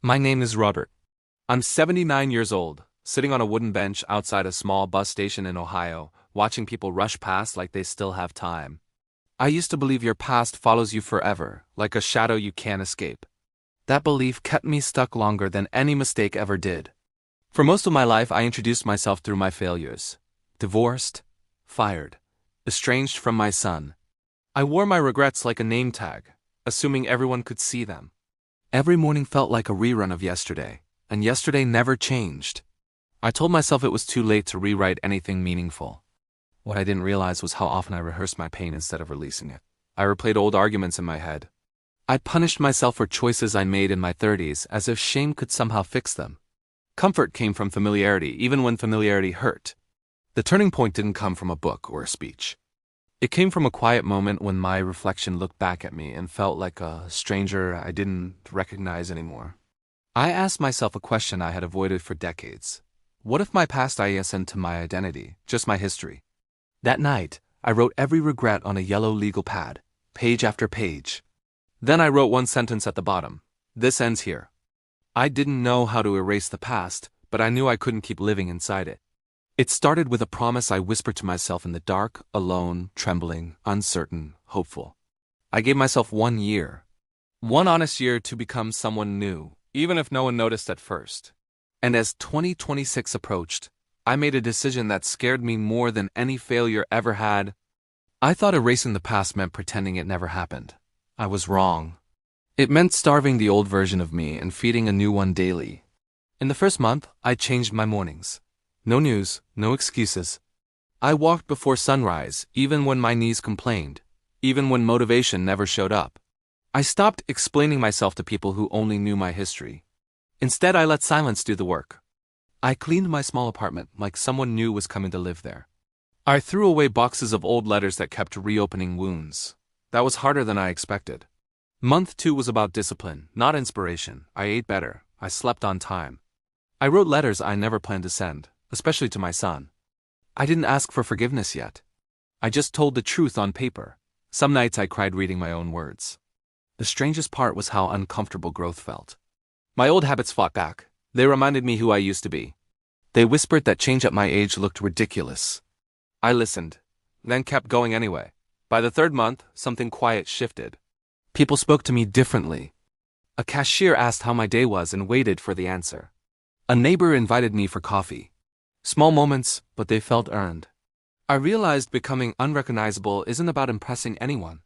My name is Robert. I'm 79 years old, sitting on a wooden bench outside a small bus station in Ohio, watching people rush past like they still have time. I used to believe your past follows you forever, like a shadow you can't escape. That belief kept me stuck longer than any mistake ever did. For most of my life, I introduced myself through my failures. Divorced, fired, estranged from my son. I wore my regrets like a name tag, assuming everyone could see them. Every morning felt like a rerun of yesterday, and yesterday never changed. I told myself it was too late to rewrite anything meaningful. What I didn't realize was how often I rehearsed my pain instead of releasing it. I replayed old arguments in my head. I punished myself for choices I made in my 30s as if shame could somehow fix them. Comfort came from familiarity, even when familiarity hurt. The turning point didn't come from a book or a speech. It came from a quiet moment when my reflection looked back at me and felt like a stranger I didn't recognize anymore. I asked myself a question I had avoided for decades. What if my past isn't to my identity, just my history? That night, I wrote every regret on a yellow legal pad, page after page. Then I wrote one sentence at the bottom. This ends here. I didn't know how to erase the past, but I knew I couldn't keep living inside it. It started with a promise I whispered to myself in the dark, alone, trembling, uncertain, hopeful. I gave myself 1 year. One honest year to become someone new, even if no one noticed at first. And as 2026 approached, I made a decision that scared me more than any failure ever had. I thought erasing the past meant pretending it never happened. I was wrong. It meant starving the old version of me and feeding a new one daily. In the first month, I changed my mornings. No news, no excuses. I walked before sunrise, even when my knees complained, even when motivation never showed up. I stopped explaining myself to people who only knew my history. Instead, I let silence do the work. I cleaned my small apartment like someone new was coming to live there. I threw away boxes of old letters that kept reopening wounds. That was harder than I expected. Month 2 was about discipline, not inspiration. I ate better. I slept on time. I wrote letters I never planned to send, especially to my son. I didn't ask for forgiveness yet. I just told the truth on paper. Some nights I cried reading my own words. The strangest part was how uncomfortable growth felt. My old habits fought back. They reminded me who I used to be. They whispered that change at my age looked ridiculous. I listened, then kept going anyway. By the 3rd month, something quiet shifted. People spoke to me differently. A cashier asked how my day was and waited for the answer. A neighbor invited me for coffee. Small moments, but they felt earned. I realized becoming unrecognizable isn't about impressing anyone.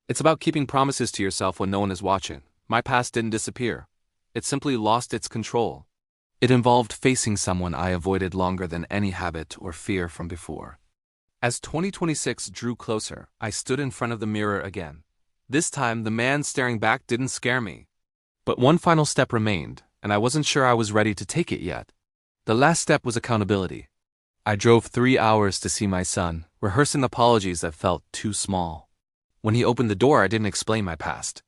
It's about keeping promises to yourself when no one is watching. My past didn't disappear. It simply lost its control. It involved facing someone I avoided longer than any habit or fear from before. As 2026 drew closer, I stood in front of the mirror again. This time, the man staring back didn't scare me. But one final step remained, and I wasn't sure I was ready to take it yet. The last step was accountability. I drove 3 hours to see my son, rehearsing apologies that felt too small. When he opened the door, I didn't explain my past.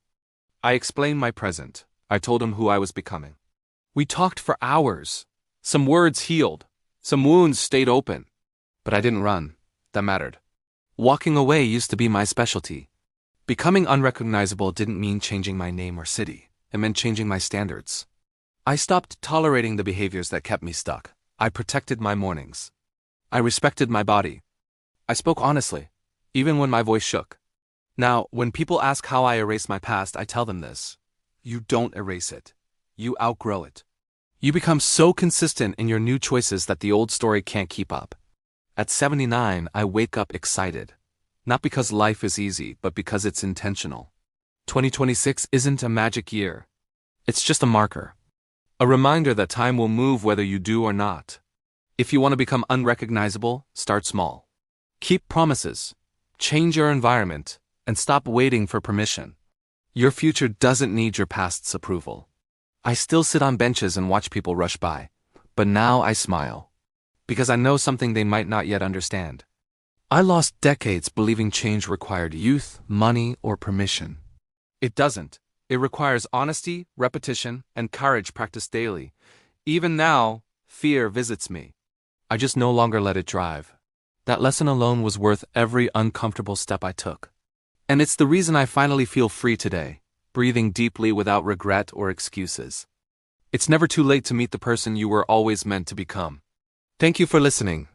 I explained my present. I told him who I was becoming. We talked for hours. Some words healed. Some wounds stayed open. But I didn't run. That mattered. Walking away used to be my specialty. Becoming unrecognizable didn't mean changing my name or city. It meant changing my standards. I stopped tolerating the behaviors that kept me stuck. I protected my mornings. I respected my body. I spoke honestly, even when my voice shook. Now, when people ask how I erase my past, I tell them this. You don't erase it. You outgrow it. You become so consistent in your new choices that the old story can't keep up. At 79, I wake up excited. Not because life is easy, but because it's intentional. 2026 isn't a magic year. It's just a marker. A reminder that time will move whether you do or not. If you want to become unrecognizable, start small. Keep promises. Change your environment. And stop waiting for permission. Your future doesn't need your past's approval. I still sit on benches and watch people rush by. But now I smile. Because I know something they might not yet understand. I lost decades believing change required youth, money, or permission. It doesn't. It requires honesty, repetition, and courage practiced daily. Even now, fear visits me. I just no longer let it drive. That lesson alone was worth every uncomfortable step I took. And it's the reason I finally feel free today, breathing deeply without regret or excuses. It's never too late to meet the person you were always meant to become. Thank you for listening.